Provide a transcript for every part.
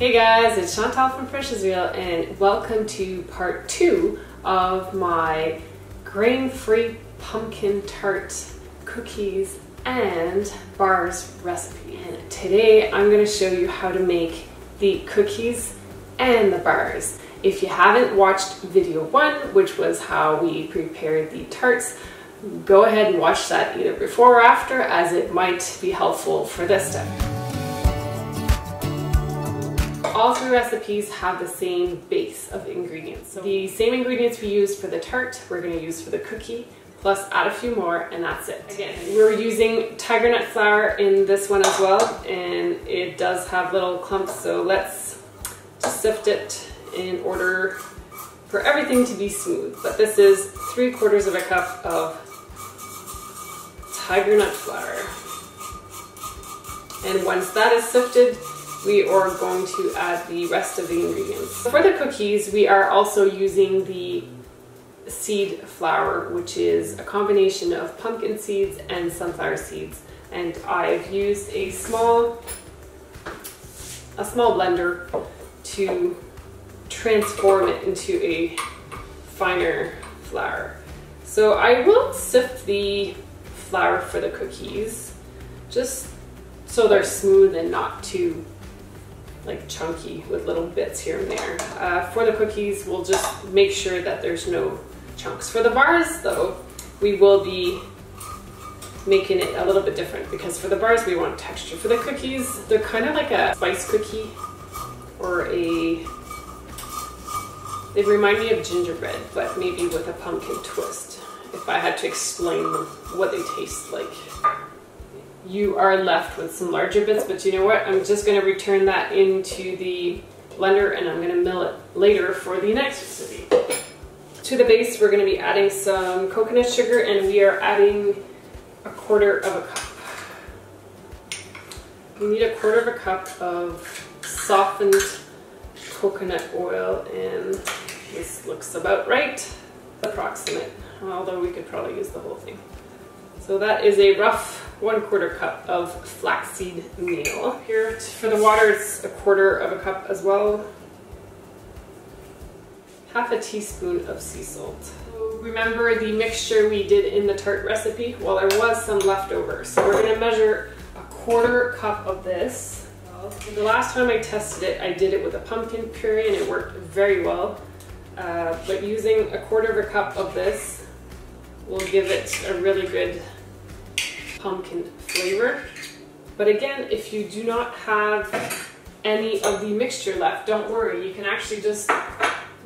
Hey guys, it's Chantal from Precious Wheel and welcome to part 2 of my grain-free pumpkin tart cookies and bars recipe. And today I'm going to show you how to make the cookies and the bars. If you haven't watched video 1, which was how we prepared the tarts, go ahead and watch that either before or after, as it might be helpful for this step. All 3 recipes have the same base of ingredients. So the same ingredients we used for the tart, we're going to use for the cookie, plus add a few more, and that's it. Again, we're using tiger nut flour in this one as well, and it does have little clumps, so let's just sift it in order for everything to be smooth. But this is 3/4 of a cup of tiger nut flour. And once that is sifted, we are going to add the rest of the ingredients. For the cookies, we are also using the seed flour, which is a combination of pumpkin seeds and sunflower seeds. And I've used a small blender to transform it into a finer flour. So I will sift the flour for the cookies, just so they're smooth and not too chunky with little bits here and there. For the cookies, we'll just make sure that there's no chunks. For the bars though, we will be making it a little bit different, because for the bars we want texture. For the cookies, they're kind of like a spice cookie, or they remind me of gingerbread, but maybe with a pumpkin twist, if I had to explain what they taste like. You are left with some larger bits, but you know what? I'm just going to return that into the blender and I'm going to mill it later for the next recipe. To the base, we're going to be adding some coconut sugar, and we are adding 1/4 of a cup. We need 1/4 of a cup of softened coconut oil, and this looks about right, approximate, although we could probably use the whole thing. So that is a rough 1/4 cup of flaxseed meal. Here for the water, it's 1/4 of a cup as well. 1/2 teaspoon of sea salt. Remember the mixture we did in the tart recipe? Well, there was some left over, so we're going to measure 1/4 cup of this. The last time I tested it, I did it with a pumpkin puree and it worked very well. But using 1/4 of a cup of this will give it a really good pumpkin flavor. But again, if you do not have any of the mixture left, don't worry. You can actually just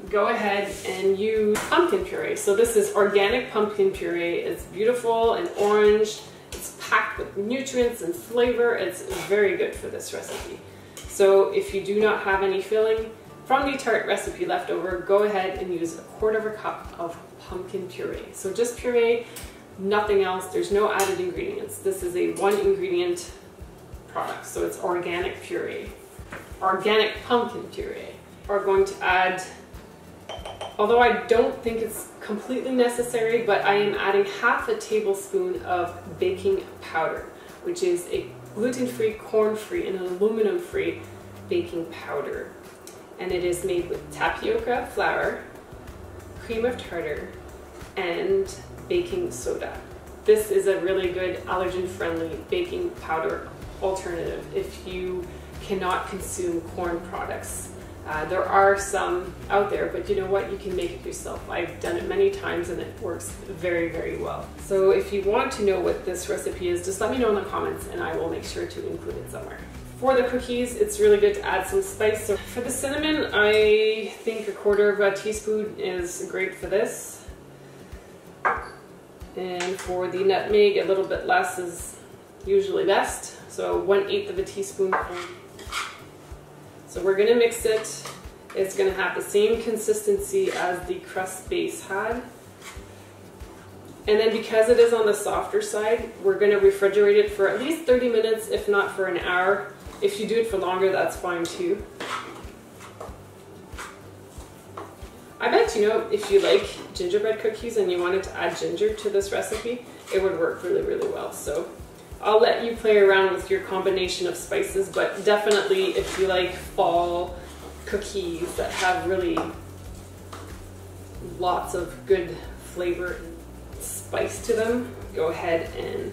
go ahead and use pumpkin puree. So this is organic pumpkin puree. It's beautiful and orange. It's packed with nutrients and flavor. It's very good for this recipe. So if you do not have any filling from the tart recipe left over, go ahead and use 1/4 of a cup of pumpkin puree. So just puree, nothing else. There's no added ingredients. This is a 1 ingredient product, so it's organic puree. Organic pumpkin puree. We're going to add, although I don't think it's completely necessary, but I am adding 1/2 tablespoon of baking powder, which is a gluten-free, corn-free, and aluminum-free baking powder. And it is made with tapioca flour, cream of tartar, and baking soda. This is a really good allergen-friendly baking powder alternative if you cannot consume corn products. There are some out there, but you know what? You can make it yourself. I've done it many times and it works very, very well. So if you want to know what this recipe is, just let me know in the comments and I will make sure to include it somewhere. For the cookies, it's really good to add some spice. So for the cinnamon, I think 1/4 of a teaspoon is great for this. And for the nutmeg, a little bit less is usually best. So 1/8 of a teaspoon. So we're gonna mix it. It's gonna have the same consistency as the crust base had. And then because it is on the softer side, we're gonna refrigerate it for at least 30 minutes, if not for an hour. If you do it for longer, that's fine too. I bet, you know, if you like gingerbread cookies and you wanted to add ginger to this recipe, it would work really, really well. So I'll let you play around with your combination of spices, but definitely if you like fall cookies that have really lots of good flavor and spice to them, go ahead and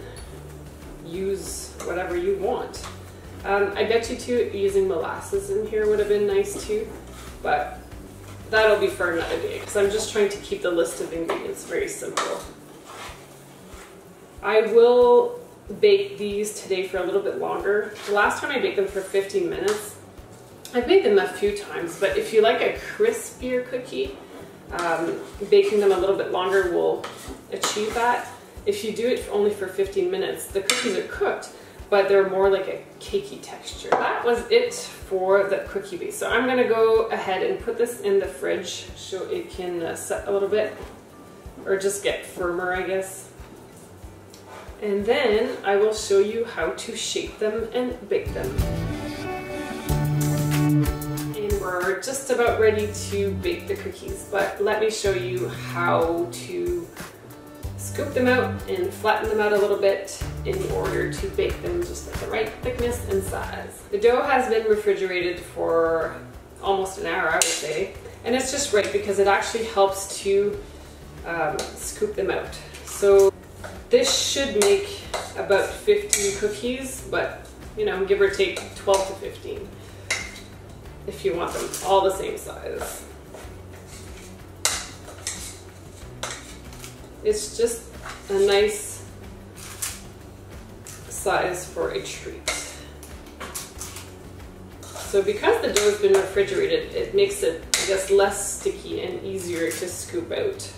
use whatever you want. I bet you too using molasses in here would have been nice too, but that'll be for another day because I'm just trying to keep the list of ingredients very simple. I will bake these today for a little bit longer. The last time I baked them for 15 minutes. I've made them a few times, but if you like a crispier cookie, baking them a little bit longer will achieve that. If you do it only for 15 minutes, the cookies are cooked, but they're more like a cakey texture. That was it for the cookie base. So I'm gonna go ahead and put this in the fridge so it can set a little bit, or just get firmer, I guess. And then I will show you how to shape them and bake them. And we're just about ready to bake the cookies, but let me show you how to scoop them out and flatten them out a little bit in order to bake them just at the right thickness and size. The dough has been refrigerated for almost an hour, I would say, and it's just right because it actually helps to scoop them out. So this should make about 15 cookies, but you know, give or take 12 to 15 if you want them all the same size. It's just a nice size for a treat. So because the dough's been refrigerated, it makes it, I guess, less sticky and easier to scoop out.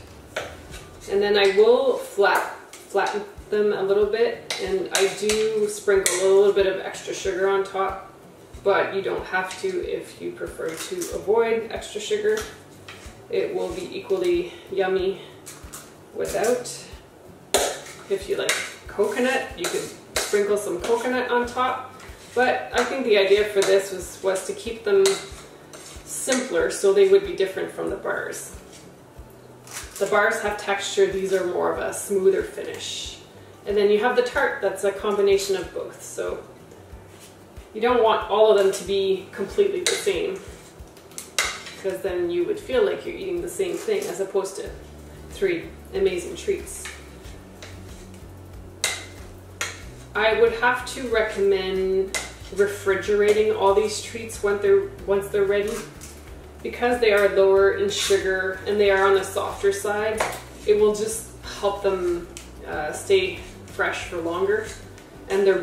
And then I will flatten them a little bit, and I do sprinkle a little bit of extra sugar on top, but you don't have to if you prefer to avoid extra sugar. It will be equally yummy without. If you like coconut, you could sprinkle some coconut on top, but I think the idea for this was to keep them simpler so they would be different from the bars. The bars have texture, these are more of a smoother finish. And then you have the tart that's a combination of both, so you don't want all of them to be completely the same, because then you would feel like you're eating the same thing as opposed to 3 amazing treats. I would have to recommend refrigerating all these treats once they're ready. Because they are lower in sugar and they are on the softer side, it will just help them stay fresh for longer. And they're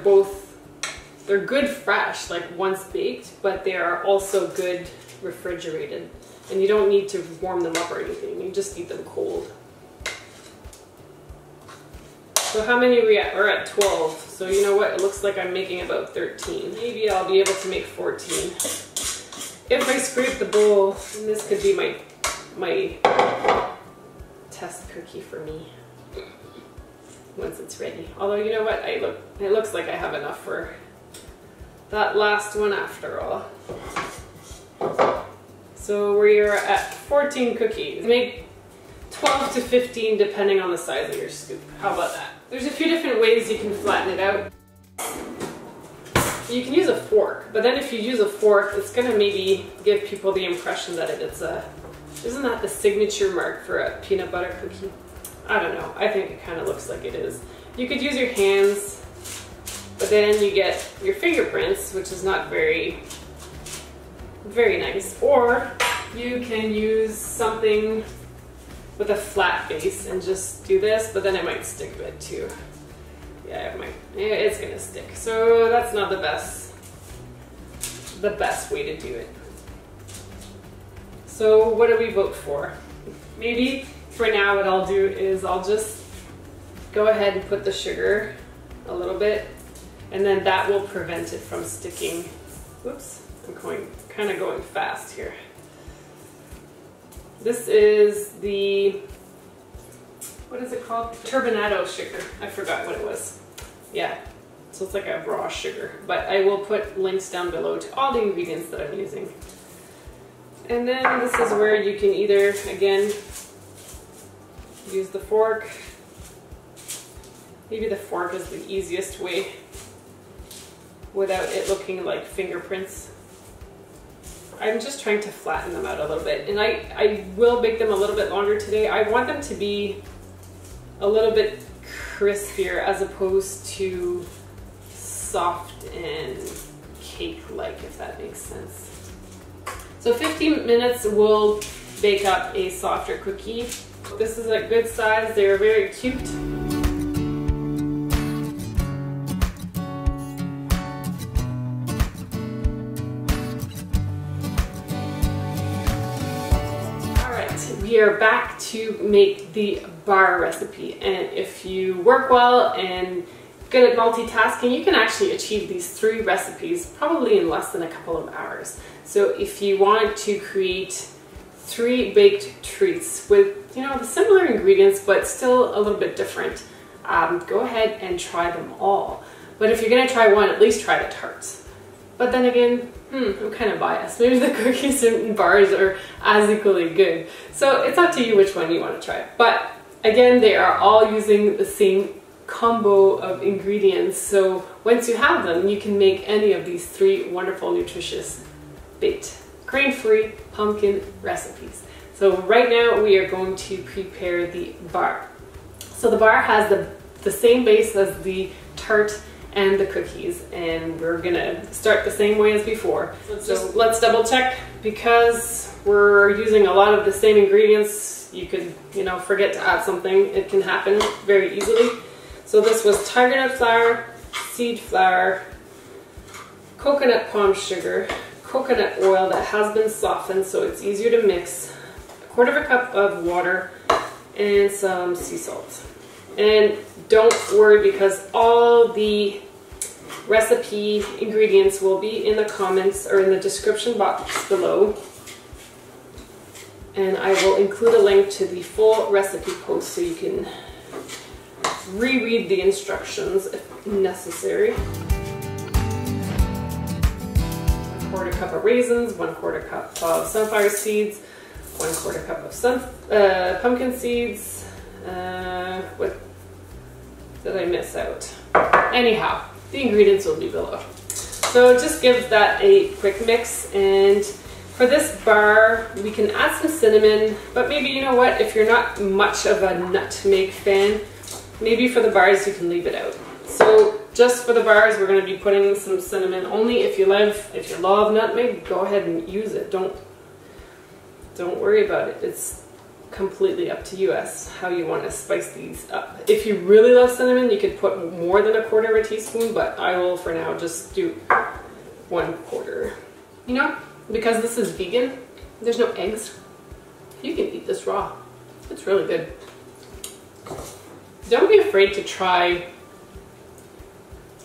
good fresh, like once baked, but they are also good refrigerated. And you don't need to warm them up or anything, you just eat them cold. So how many are we at? We're at 12. So you know what? It looks like I'm making about 13. Maybe I'll be able to make 14. If I scrape the bowl, and this could be my test cookie for me once it's ready. Although you know what? It looks like I have enough for that last one after all. So we are at 14 cookies. Make 12 to 15 depending on the size of your scoop. How about that? There's a few different ways you can flatten it out. You can use a fork, but then if you use a fork, it's gonna maybe give people the impression that isn't that the signature mark for a peanut butter cookie? I don't know, I think it kind of looks like it is. You could use your hands, but then you get your fingerprints, which is not very, very nice. Or you can use something with a flat base and just do this, but then it might stick a bit too. Yeah, it's gonna stick. So that's not the best way to do it. So what do we vote for? Maybe for now what I'll do is I'll just go ahead and put the sugar a little bit, and then that will prevent it from sticking. Whoops, I'm kind of going fast here. This is the, what is it called? Turbinado sugar. I forgot what it was. Yeah, so it's like a raw sugar. But I will put links down below to all the ingredients that I'm using. And then this is where you can either, again, use the fork. Maybe the fork is the easiest way without it looking like fingerprints. I'm just trying to flatten them out a little bit, and I will bake them a little bit longer today. I want them to be a little bit crispier as opposed to soft and cake-like, if that makes sense. So 15 minutes will bake up a softer cookie. This is a good size. They're very cute. We are back to make the bar recipe, and if you work well and good at multitasking, you can actually achieve these 3 recipes probably in less than a couple of hours. So if you want to create 3 baked treats with, you know, the similar ingredients but still a little bit different, go ahead and try them all. But if you're going to try one, at least try the tarts. But then again, I'm kind of biased. Maybe the cookies and bars are as equally good. So it's up to you which one you want to try. But again, they are all using the same combo of ingredients. So once you have them, you can make any of these 3 wonderful, nutritious, baked, grain-free pumpkin recipes. So right now we are going to prepare the bar. So the bar has the same base as the tart and the cookies, and we're gonna start the same way as before. So let's double check, because we're using a lot of the same ingredients. You could, you know, forget to add something. It can happen very easily. So this was tiger nut flour, seed flour, coconut palm sugar, coconut oil that has been softened so it's easier to mix, 1/4 cup of water, and some sea salt. And don't worry, because all the recipe ingredients will be in the comments or in the description box below. And I will include a link to the full recipe post so you can reread the instructions if necessary. 1/4 cup of raisins, 1/4 cup of sunflower seeds, 1/4 cup of pumpkin seeds. What did I miss out? Anyhow, the ingredients will be below. So just give that a quick mix, and for this bar we can add some cinnamon, but maybe, you know what, if you're not much of a nutmeg fan, maybe for the bars you can leave it out. So just for the bars we're going to be putting some cinnamon. Only if you love nutmeg, go ahead and use it. Don't worry about it. It's completely up to you as how you want to spice these up. If you really love cinnamon, you could put more than 1/4 teaspoon, but I will for now just do 1/4. You know, because this is vegan, there's no eggs, you can eat this raw. It's really good. Don't be afraid to try,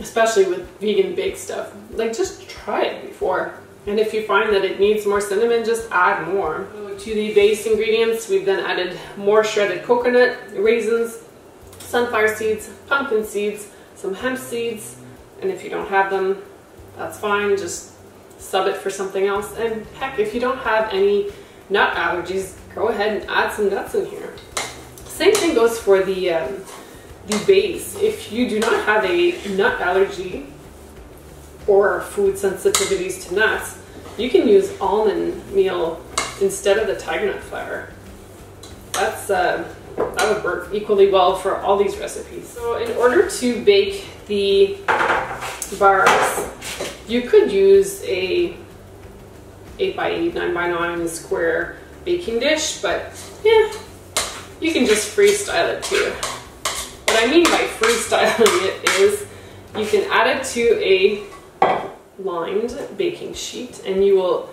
especially with vegan baked stuff. Like, just try it before. And if you find that it needs more cinnamon, just add more. To the base ingredients, we've then added more shredded coconut, raisins, sunflower seeds, pumpkin seeds, some hemp seeds, and if you don't have them, that's fine, just sub it for something else. And heck, if you don't have any nut allergies, go ahead and add some nuts in here. Same thing goes for the base. If you do not have a nut allergy or food sensitivities to nuts, you can use almond meal instead of the tiger nut flour. That would work equally well for all these recipes. So in order to bake the bars, you could use a 8x8, 9x9 square baking dish, but yeah, you can just freestyle it too. What I mean by freestyling it is you can add it to a lined baking sheet, and you will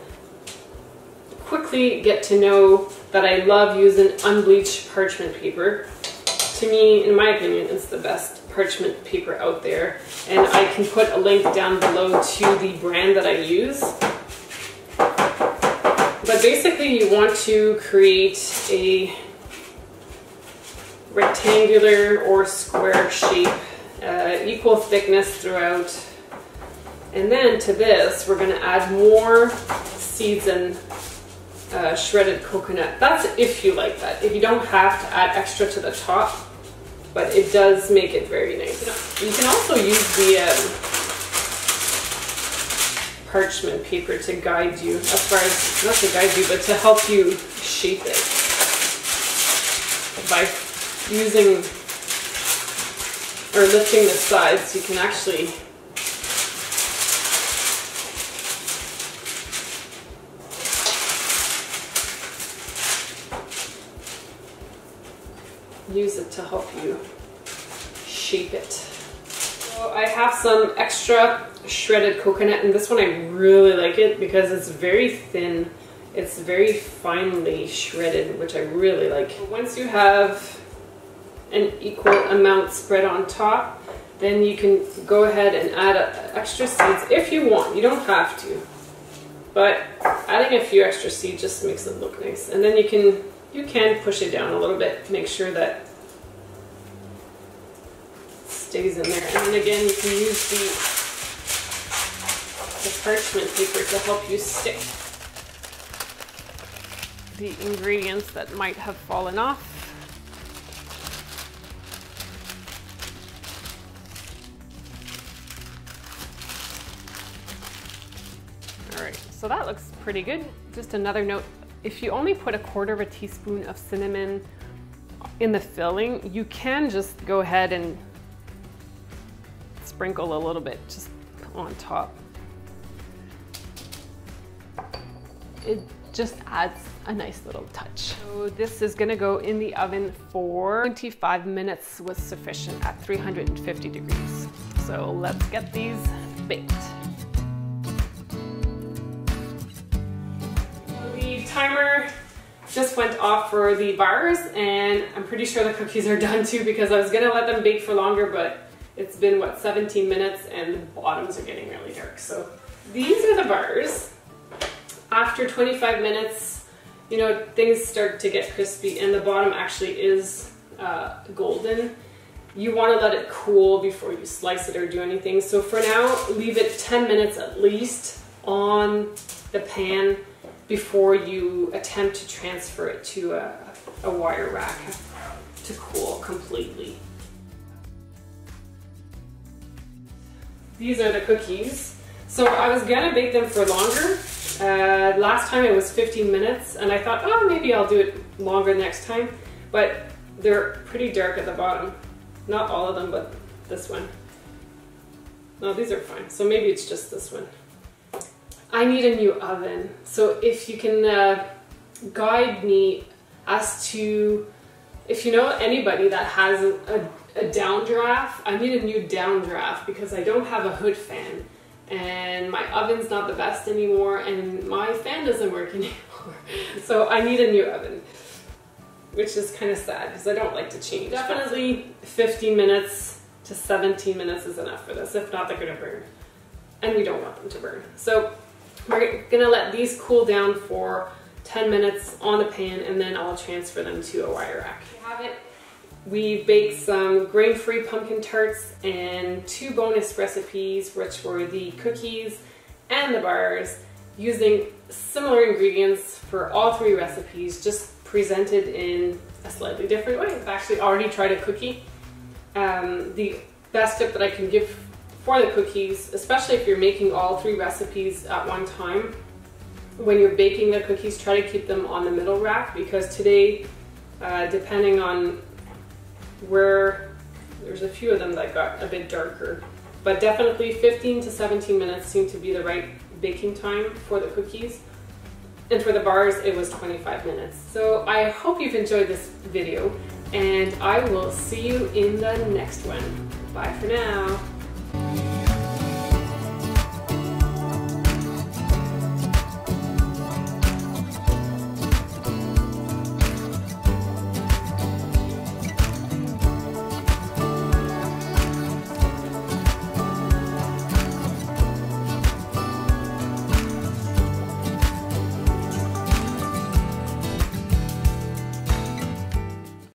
quickly get to know that I love using unbleached parchment paper. To me, in my opinion, it's the best parchment paper out there, and I can put a link down below to the brand that I use. But basically you want to create a rectangular or square shape, equal thickness throughout. And then to this, we're going to add more seeds and shredded coconut. That's if you like that. If you don't have to add extra to the top, but it does make it very nice. You can also use parchment paper to guide you, as far as, not to guide you, but to help you shape it. By using or lifting the sides, you can actually use it to help you shape it. So I have some extra shredded coconut, and this one I really like it because it's very thin. It's very finely shredded, which I really like. Once you have an equal amount spread on top, then you can go ahead and add extra seeds if you want. You don't have to, but adding a few extra seeds just makes it look nice. And then you can push it down a little bit, make sure that it stays in there. And then again, you can use the parchment paper to help you stick the ingredients that might have fallen off. All right, so that looks pretty good. Just another note, if you only put 1/4 teaspoon of cinnamon in the filling, you can just go ahead and sprinkle a little bit just on top. It just adds a nice little touch. So this is gonna go in the oven for 25 minutes was sufficient at 350 degrees. So let's get these baked. The timer just went off for the bars, and I'm pretty sure the cookies are done too, because I was gonna let them bake for longer, but it's been, what, 17 minutes, and the bottoms are getting really dark. So these are the bars. After 25 minutes, you know, things start to get crispy, and the bottom actually is golden. You want to let it cool before you slice it or do anything. So for now, leave it 10 minutes at least on the pan before you attempt to transfer it to a wire rack to cool completely. These are the cookies. So I was gonna bake them for longer. Last time it was 15 minutes, and I thought, oh, maybe I'll do it longer next time, but they're pretty dark at the bottom. Not all of them, but this one. No, these are fine. So maybe it's just this one. I need a new oven. So if you can guide me as to, if you know anybody that has a downdraft, I need a new downdraft because I don't have a hood fan. And my oven's not the best anymore, and my fan doesn't work anymore. So I need a new oven, which is kind of sad because I don't like to change. Definitely 15 minutes to 17 minutes is enough for this. If not, they're gonna burn, and we don't want them to burn. So we're gonna let these cool down for 10 minutes on the pan, and then I'll transfer them to a wire rack. We have it. We baked some grain-free pumpkin tarts and 2 bonus recipes, which were the cookies and the bars, using similar ingredients for all 3 recipes, just presented in a slightly different way. I've actually already tried a cookie. The best tip that I can give for the cookies, especially if you're making all 3 recipes at one time, when you're baking the cookies, try to keep them on the middle rack, because today, depending on where, there's a few of them that got a bit darker, but definitely 15 to 17 minutes seemed to be the right baking time for the cookies. And for the bars, it was 25 minutes. So I hope you've enjoyed this video, and I will see you in the next one. Bye for now.